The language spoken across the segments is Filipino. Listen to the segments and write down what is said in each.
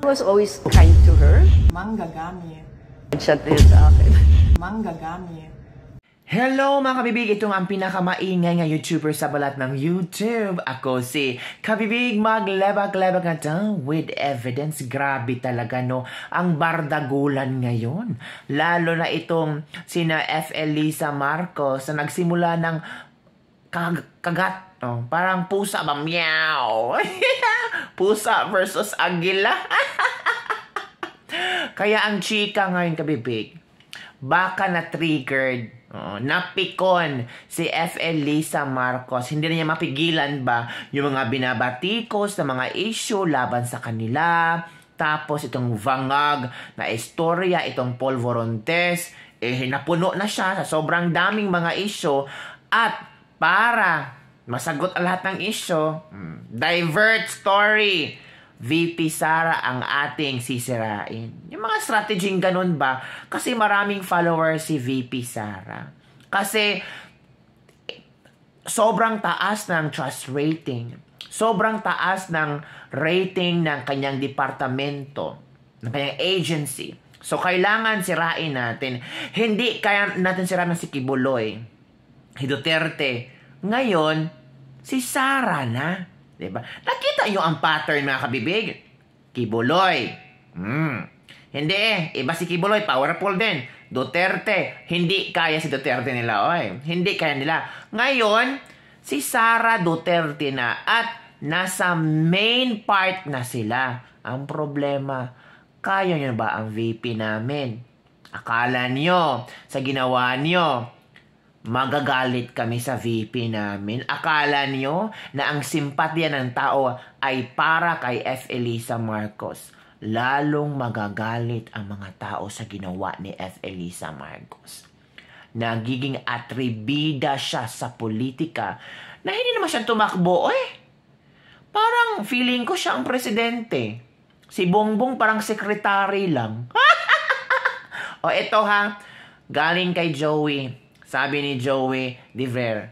was always kind to her. Manggagamit. Chat din sa akin. Manggagamit. Hello mga kabibig! Itong ang pinakamaingay nga YouTuber sa balat ng YouTube. Ako si Kabibig, maglebak-lebak na to with evidence. Grabe talaga no, ang bardagulan ngayon. Lalo na itong sina F. Elisa Marcos na nagsimula ng kagat. Oh, parang pusa ba? Meow! Pusa versus agila. Kaya ang chika ngayon kabibig, baka na-triggered, napikon si F. Elisa Marcos. Hindi na niya mapigilan ba yung mga binabatikos na mga issue laban sa kanila. Tapos itong vangag na istorya, itong polvorontes, napuno na siya sa sobrang daming mga issue. At para masagot ang lahat ng issue, divert story, VP Sara ang ating sisirain. Yung mga strategy ganun ba? Kasi maraming followers si VP Sara. Kasi sobrang taas ng trust rating. Sobrang taas ng rating ng kanyang departamento, ng kanyang agency. So kailangan sirain natin. Hindi kaya natin sirain si Kibuloy, si Duterte. Ngayon, si Sara na. Diba? Nakita nyo ang pattern mga kabibig? Kibuloy. Hindi iba si Kibuloy, powerful din. Duterte, hindi kaya si Duterte nila. Hindi kaya nila. Ngayon, si Sara Duterte na at nasa main part na sila. Ang problema, kaya nyo ba ang VP namin? Akala nyo, sa ginawa nyo, magagalit kami sa VP namin. Akala nyo na ang simpatya ng tao ay para kay F. Elisa Marcos. Lalong magagalit ang mga tao sa ginawa ni F. Elisa Marcos. Nagiging atribida siya sa politika na hindi naman siya tumakbo. Parang feeling ko siya ang presidente. Si Bongbong parang sekretary lang. Ito ha, galing kay Joey. Sabi ni Joey Diver,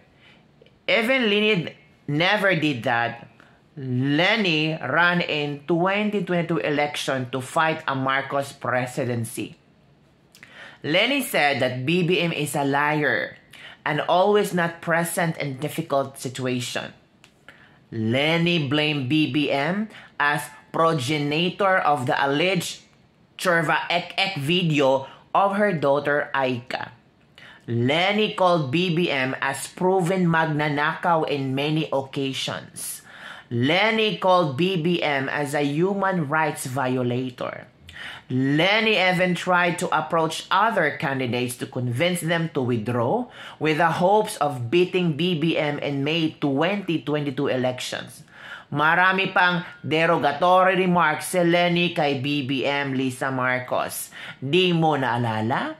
even Lenny never did that. Lenny ran in 2022 election to fight a Marcos presidency. Lenny said that BBM is a liar and always not present in difficult situation. Lenny blamed BBM as progenitor of the alleged Churva Ek video of her daughter Aika. Lenny called BBM as proven magnanakaw in many occasions. Lenny called BBM as a human rights violator. Lenny even tried to approach other candidates to convince them to withdraw with the hopes of beating BBM in May 2022 elections. Marami pang derogatory remarks si Lenny kay BBM Lisa Marcos. Di mo naalala?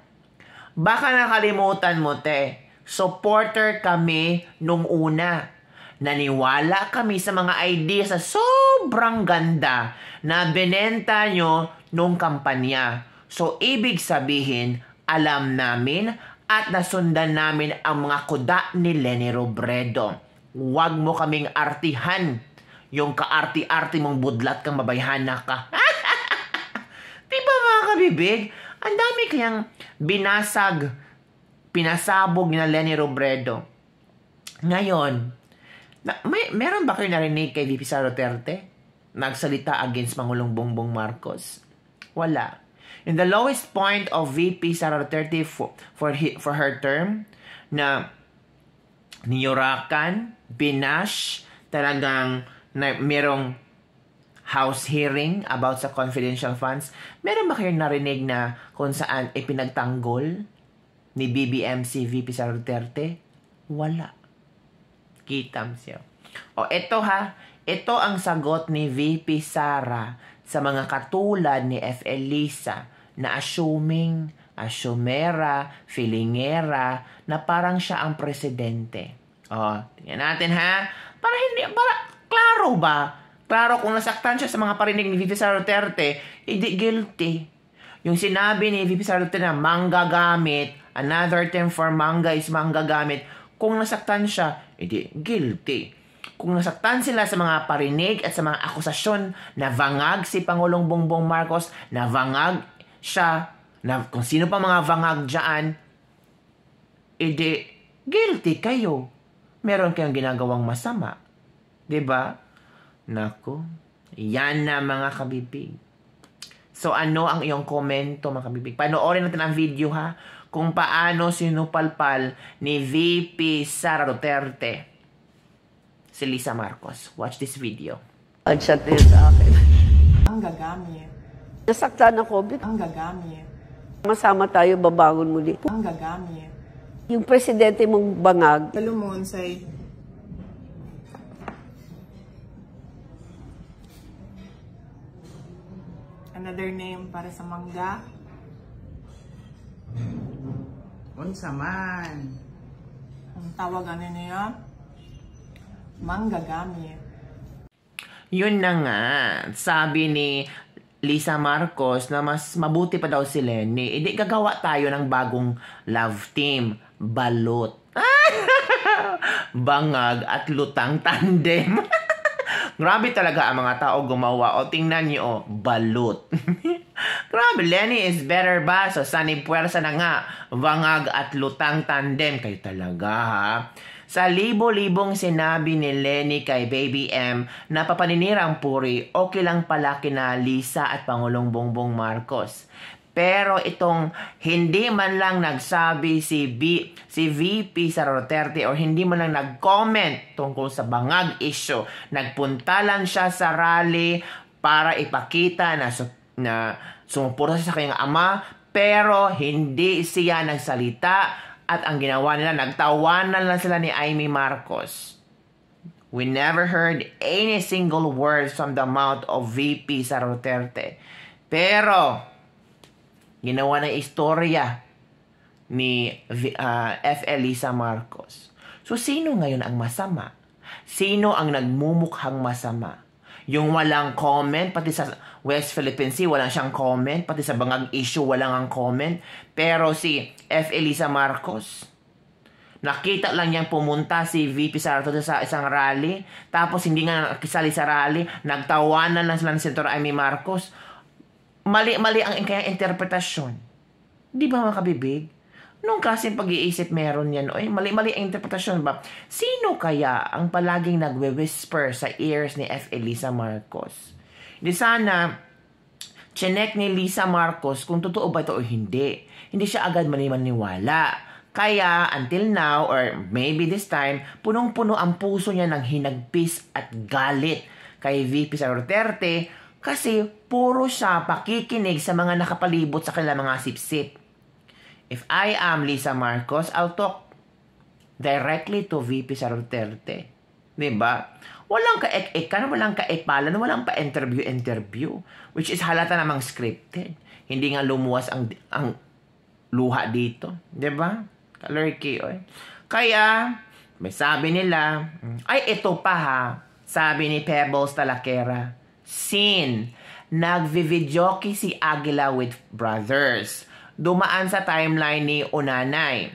Baka nakalimutan mo, te. Supporter kami nung una. Naniwala kami sa mga ideas na sobrang ganda na binenta nyo nung kampanya. So, ibig sabihin, alam namin at nasundan namin ang mga kuda ni Leni Robredo. Huwag mo kaming artihan. Yung kaarti-arti mong budlat kang mabayhana ka. Diba mga kabibig? Ang dami kayang pinasabog ni Leni Robredo. Ngayon, meron ba kayo narinig kay VP Sara Duterte? Nagsalita against Pangulong Bongbong Marcos? Wala. In the lowest point of VP Sara Duterte for her term, na niyurakan, binash, talagang merong House hearing about sa confidential funds. Meron ba kayong narinig na kung saan ipinagtanggol ni BBM si VP Sara Duterte? Wala. Kitam siya. Ito ha. Ito ang sagot ni VP Sara sa mga katulad ni F. Elisa na assumera, filingera, na parang siya ang presidente. Tingnan natin ha. Para klaro ba? Klaro kung nasaktan siya sa mga parinig ni VP Sara Duterte, hindi guilty. Yung sinabi ni VP Sara Duterte na manggagamit, another term for manga is manggagamit, kung nasaktan siya, hindi guilty. kung nasaktan sila sa mga parinig at sa mga akusasyon na vangag si Pangulong Bongbong Marcos, na vangag siya, na kung sino pa mga vangag dyan, edi, guilty kayo. Meron kayong ginagawang masama. Diba? Nako. Yan na mga kabibig. So ano ang iyong komento mga kabibig? Panoorin natin ang video ha, kung paano sinupalpal ni VP Sara Duterte si Lisa Marcos. Watch this video. Chat din sa akin. Ang gagamit. Nasaktan ako. Ang gagamit. Masama tayo, babangon muli. Ang gagamit. Yung presidente mong bangag, Salomon say, another name para sa mangga. Unsa man? Ang tawag ano niya? Manggagami. Yun na nga, sabi ni Lisa Marcos na mas mabuti pa daw si Lenny. Hindi gagawa tayo ng bagong love team. Balot. Bangag at lutang tandem. Grabe talaga ang mga tao gumawa. O tingnan niyo, balot. Grabe, Lenny is better ba? So, sanib puwersa na nga. Bangag at lutang tandem. Kayo talaga, ha? Sa libo-libong sinabi ni Lenny kay Baby M na papaninira ang puri, okay lang pala kina Lisa at Pangulong Bongbong Marcos. Pero itong hindi man lang nagsabi si VP Sara Duterte o hindi man lang nag-comment tungkol sa bangag issue, nagpunta lang siya sa rally para ipakita na sumuporta siya sa kanyang ama, pero hindi siya nagsalita. At ang ginawa nila, nagtawanan lang sila ni Amy Marcos. We never heard any single word from the mouth of VP Sara Duterte. Pero, ginawa ng istorya ni FL Lisa Marcos. So, sino ngayon ang masama? Sino ang nagmumukhang masama? Yung walang comment, pati sa West Philippine Sea, walang siyang comment. Pati sa bangag issue, walang ang comment. Pero si F. Elisa Marcos, nakita lang niyang pumunta si VP Sara Duterte sa isang rally. Tapos hindi nga nakisali sa rally. Nagtawanan lang sila ni Senator Amy Marcos. Mali-mali ang kanyang interpretasyon. Di ba mga kabibig? Nung klaseng pag-iisip meron yan, oy, mali-mali ang interpretasyon ba? Sino kaya ang palaging nagwe-whisper sa ears ni F. Elisa Marcos? Di sana, chinek ni Lisa Marcos kung totoo ba ito o hindi. Hindi siya agad maniwala. Kaya, until now, or maybe this time, punong-puno ang puso niya ng hinagpis at galit kay VP Sara Duterte kasi puro siya pakikinig sa mga nakapalibot sa kanilang mga sipsip. If I am Lisa Marcos, I'll talk directly to VP Sara Duterte. Diba? Walang ka-ek-ekan, walang ka-epalan, walang pa-interview. Which is halata namang scripted. Hindi nga lumuwas ang luha dito. Diba? Kalurky, oy. Kaya, may sabi nila, ay ito pa ha, sabi ni Pebbles Talakera, scene, nagvividyoki si Aguila with brothers. Dumaan sa timeline ni Unanay.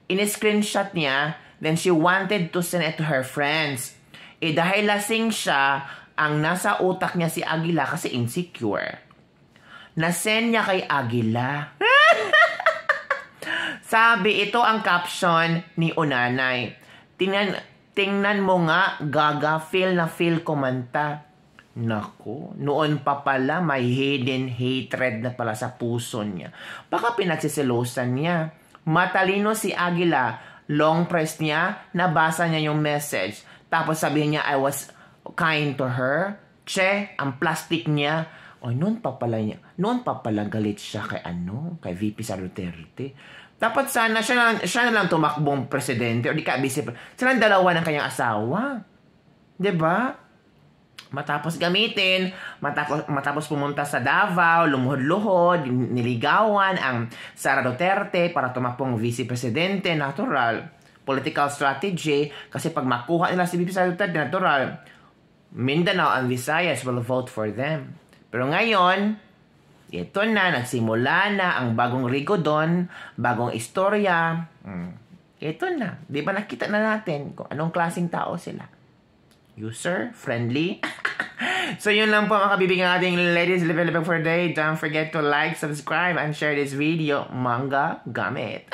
In-screenshot niya, then she wanted to send it to her friends. Dahil lasing siya, ang nasa utak niya si Aguila kasi insecure. Nasend niya kay Aguila. Sabi, ito ang caption ni Unanay. Tingnan mo nga, gaga, feel kumanta. Nako, noon pa pala may hidden hatred na pala sa puso niya. Baka pinagsisilosan niya. Matalino si Aguila, long press niya, nabasa niya yung message. Tapos sabihin niya, I was kind to her. Che, ang plastic niya. O, noon pa pala galit siya kay VP Sara Duterte. Dapat sana siya na lang tumakbong presidente o di ka vice president. Sila dalawa ng kanyang asawa. 'Di ba? Matapos gamitin, matapos pumunta sa Davao, lumuhod-luhod, niligawan ang Sara Duterte para tumakbong vice presidente, natural. Political strategy, kasi pag makuha nila si VP Sara Duterte, natural. Mindanao and Visayas will vote for them. Pero ngayon, ito na, nagsimula na ang bagong rigodon, bagong istorya. Ito na. Di ba nakita na natin kung anong klaseng tao sila? user-friendly. So yun lang po mga kabibigyan ating ladies living for the day. Don't forget to like, subscribe, and share this video. Manga gamit.